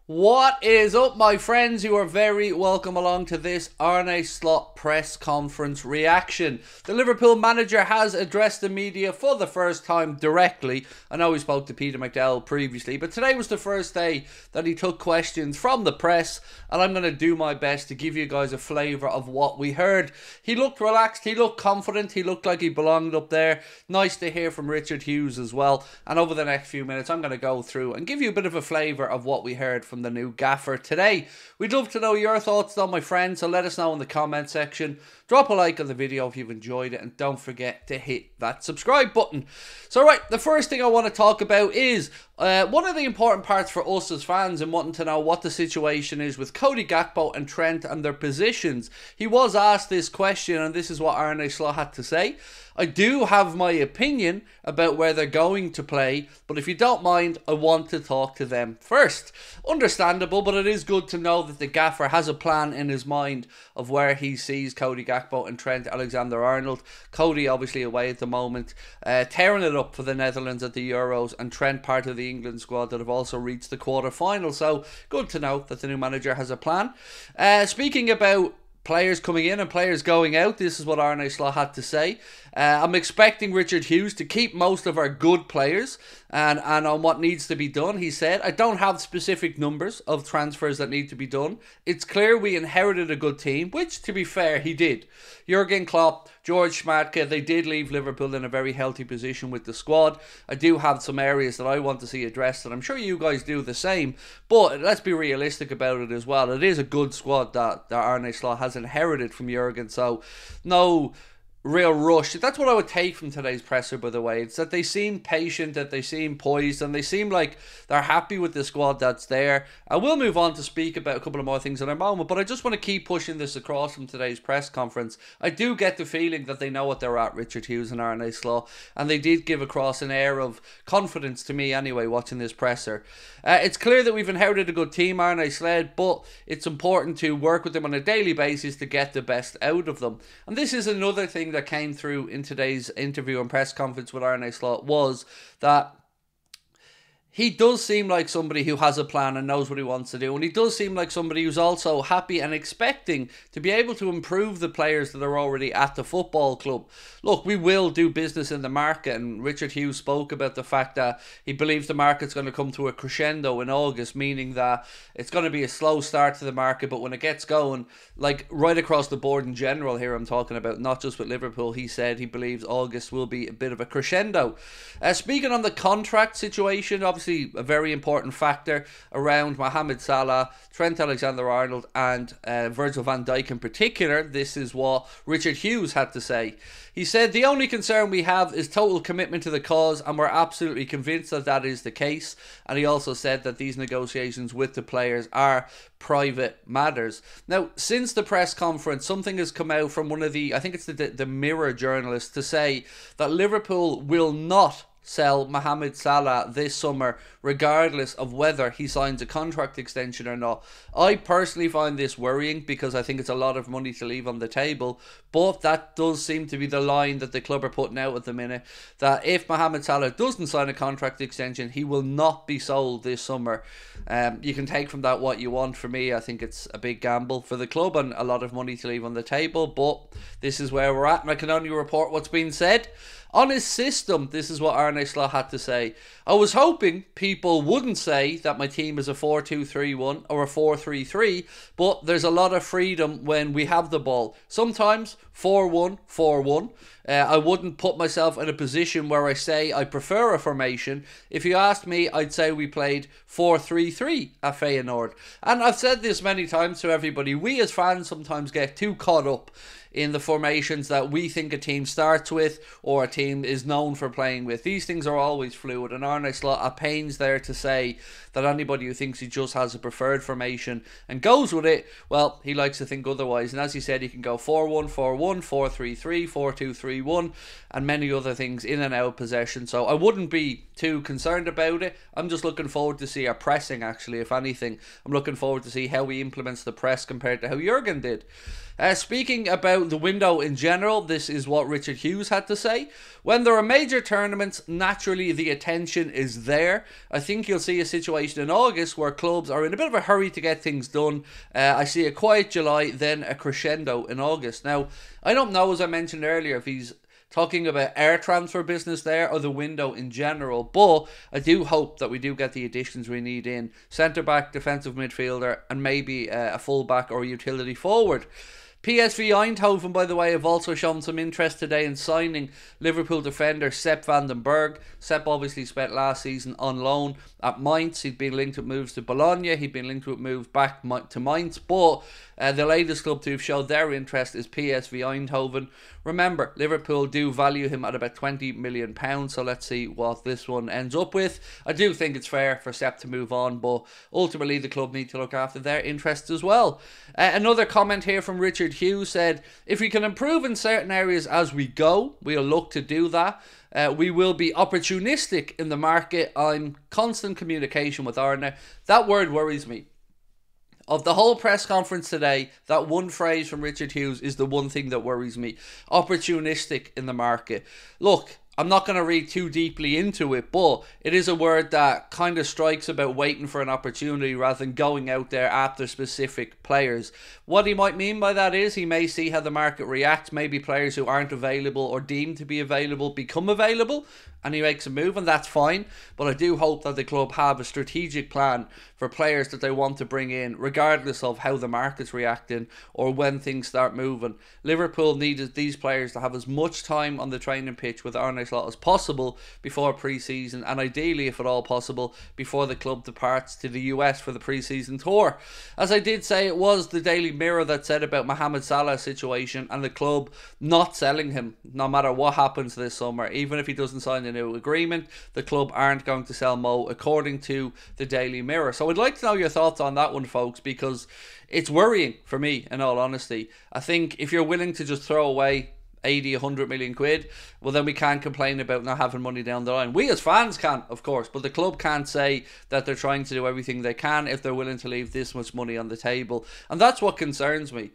What is up, my friends? You are very welcome along to this Arne Slot press conference reaction. The Liverpool manager has addressed the media for the first time directly. I know he spoke to Peter McDowell previously, but today was the first day that he took questions from the press, and I'm going to do my best to give you guys a flavour of what we heard. He looked relaxed, he looked confident, he looked like he belonged up there. Nice to hear from Richard Hughes as well. And over the next few minutes, I'm going to go through and give you a bit of a flavour of what we heard from the new gaffer today. We'd love to know your thoughts though, my friends, so let us know in the comment section. Drop a like on the video if you've enjoyed it, and don't forget to hit that subscribe button. So right, the first thing I want to talk about is one of the important parts for us as fans and wanting to know what the situation is with Cody Gakpo and Trent and their positions. He was asked this question, and this is what Arne Slot had to say. I do have my opinion about where they're going to play, but if you don't mind, I want to talk to them first. Understandable, but it is good to know that the gaffer has a plan in his mind of where he sees Cody Gakpo and Trent Alexander-Arnold. Cody obviously away at the moment, tearing it up for the Netherlands at the Euros, and Trent part of the England squad that have also reached the quarter-final. So good to know that the new manager has a plan. Speaking about players coming in and players going out, this is what Arne Slot had to say. I'm expecting Richard Hughes to keep most of our good players, and on what needs to be done, he said, I don't have specific numbers of transfers that need to be done. It's clear we inherited a good team, which, to be fair, he did. Jurgen Klopp, George Schmadtke, they did leave Liverpool in a very healthy position with the squad. I do have some areas that I want to see addressed, and I'm sure you guys do the same, but let's be realistic about it as well. It is a good squad that Arne Slot has inherited from Jurgen, so no real rush. That's what I would take from today's presser, by the way. It's that they seem patient, that they seem poised, and they seem like they're happy with the squad that's there. I will move on to speak about a couple of more things in a moment, but I just want to keep pushing this across from today's press conference. I do get the feeling that they know what they're at, Richard Hughes and Arne Slot, and they did give across an air of confidence to me anyway, watching this presser. It's clear that we've inherited a good team, Arne said, but it's important to work with them on a daily basis to get the best out of them. And this is another thing that came through in today's interview and press conference with Arne Slot, was that he does seem like somebody who has a plan and knows what he wants to do. And he does seem like somebody who's also happy and expecting to be able to improve the players that are already at the football club. Look, we will do business in the market. And Richard Hughes spoke about the fact that he believes the market's going to come to a crescendo in August, meaning that it's going to be a slow start to the market. But when it gets going, like right across the board in general here, I'm talking about not just with Liverpool, he said he believes August will be a bit of a crescendo. Speaking on the contract situation, obviously a very important factor around Mohamed Salah, Trent Alexander-Arnold and Virgil van Dijk in particular. This is what Richard Hughes had to say. He said, the only concern we have is total commitment to the cause, and we're absolutely convinced that that is the case. And he also said that these negotiations with the players are private matters. Now, since the press conference, something has come out from one of the, I think it's the Mirror journalists, to say that Liverpool will not sell Mohamed Salah this summer, regardless of whether he signs a contract extension or not. I personally find this worrying because I think it's a lot of money to leave on the table, but that does seem to be the line that the club are putting out at the minute, that if Mohamed Salah doesn't sign a contract extension, he will not be sold this summer. You can take from that what you want. For me, I think it's a big gamble for the club and a lot of money to leave on the table, but this is where we're at, and I can only report what's been said. On his system, this is what Arne Slot had to say. I was hoping people wouldn't say that my team is a 4-2-3-1 or a 4-3-3, but there's a lot of freedom when we have the ball. Sometimes 4-1-4-1. I wouldn't put myself in a position where I say I prefer a formation. If you asked me, I'd say we played 4-3-3 at Feyenoord. And I've said this many times to everybody. We as fans sometimes get too caught up in the formations that we think a team starts with or a team is known for playing with. These things are always fluid, and Arne Slot at pains there to say that anybody who thinks he just has a preferred formation and goes with it, well, he likes to think otherwise. And as he said, he can go 4-1-4-1, 4-3-3, 4-2-3-1 and many other things in and out of possession. So I wouldn't be too concerned about it. I'm just looking forward to see our pressing, actually, if anything. I'm looking forward to see how he implements the press compared to how Jurgen did. Speaking about the window in general, this is what Richard Hughes had to say. When there are major tournaments, naturally the attention is there. I think you'll see a situation in August where clubs are in a bit of a hurry to get things done. I see a quiet July, then a crescendo in August. Now, I don't know, as I mentioned earlier, if he's talking about our transfer business there or the window in general, but I do hope that we do get the additions we need in centre-back, defensive midfielder, and maybe a full-back or utility forward. PSV Eindhoven, by the way, have also shown some interest today in signing Liverpool defender Sepp van den Berg. Sepp obviously spent last season on loan at Mainz. He'd been linked with moves to Bologna. He'd been linked with moves back to Mainz. But the latest club to have showed their interest is PSV Eindhoven. Remember, Liverpool do value him at about £20 million. So let's see what this one ends up with. I do think it's fair for Sepp to move on, but ultimately the club need to look after their interests as well. Another comment here from Richard Hughes said, if we can improve in certain areas as we go, we'll look to do that. We will be opportunistic in the market. I'm constant communication with Arne. That word worries me. Of the whole press conference today, that one phrase from Richard Hughes is the one thing that worries me. Opportunistic in the market. Look, I'm not going to read too deeply into it, but it is a word that kind of strikes about waiting for an opportunity rather than going out there after specific players. What he might mean by that is he may see how the market reacts. Maybe players who aren't available or deemed to be available become available, and he makes a move, and that's fine. But I do hope that the club have a strategic plan for players that they want to bring in, regardless of how the market's reacting or when things start moving. Liverpool needed these players to have as much time on the training pitch with Arne Slot as possible before pre-season, and ideally, if at all possible, before the club departs to the US for the pre-season tour. As I did say, it was the Daily Mirror that said about Mohamed Salah's situation and the club not selling him no matter what happens this summer. Even if he doesn't sign a new agreement, the club aren't going to sell Mo, according to the Daily Mirror. So I'd like to know your thoughts on that one, folks, because it's worrying for me, in all honesty. I think if you're willing to just throw away 80, 100 million quid, well then we can't complain about not having money down the line. We as fans can, of course, but the club can't say that they're trying to do everything they can if they're willing to leave this much money on the table. And that's what concerns me.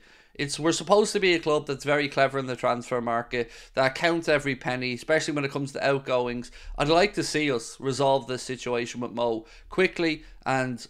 We're supposed to be a club that's very clever in the transfer market, that counts every penny, especially when it comes to outgoings. I'd like to see us resolve this situation with Mo quickly and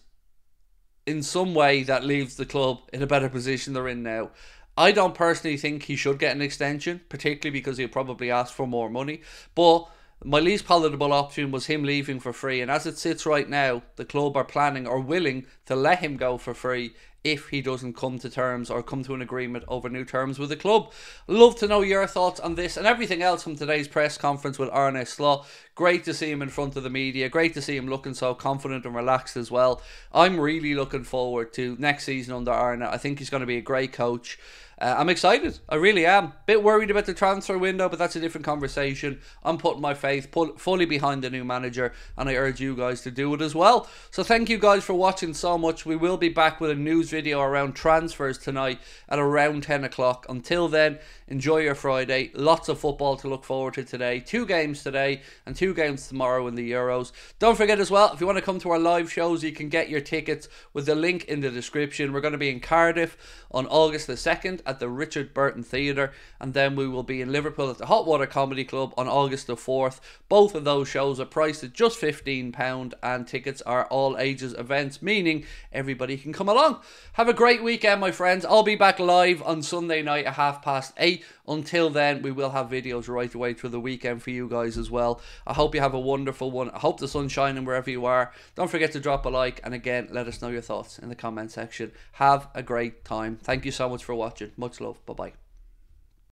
in some way that leaves the club in a better position they're in now. I don't personally think he should get an extension, particularly because he'll probably ask for more money. But my least palatable option was him leaving for free. And as it sits right now, the club are planning or willing to let him go for free if he doesn't come to terms or come to an agreement over new terms with the club. Love to know your thoughts on this and everything else from today's press conference with Arne Slot. Great to see him in front of the media. Great to see him looking so confident and relaxed as well. I'm really looking forward to next season under Arne. I think he's going to be a great coach. I'm excited. I really am. Bit worried about the transfer window, but that's a different conversation. I'm putting my faith fully behind the new manager, and I urge you guys to do it as well. So thank you guys for watching so much. We will be back with a news video around transfers tonight at around 10 o'clock. Until then, enjoy your Friday. Lots of football to look forward to today. 2 games today and 2 games tomorrow in the Euros. Don't forget as well, if you want to come to our live shows, you can get your tickets with the link in the description. We're going to be in Cardiff on August the 2nd at the Richard Burton Theatre, and then we will be in Liverpool at the Hot Water Comedy Club on August the 4th. Both of those shows are priced at just £15, and tickets are all ages events, meaning everybody can come along. Have a great weekend, my friends. I'll be back live on Sunday night at 8:30. Until then, we will have videos right away through the weekend for you guys as well. I hope you have a wonderful one. I hope the sun's shining wherever you are. Don't forget to drop a like, and again, let us know your thoughts in the comment section. Have a great time. Thank you so much for watching. Much love. Bye-bye.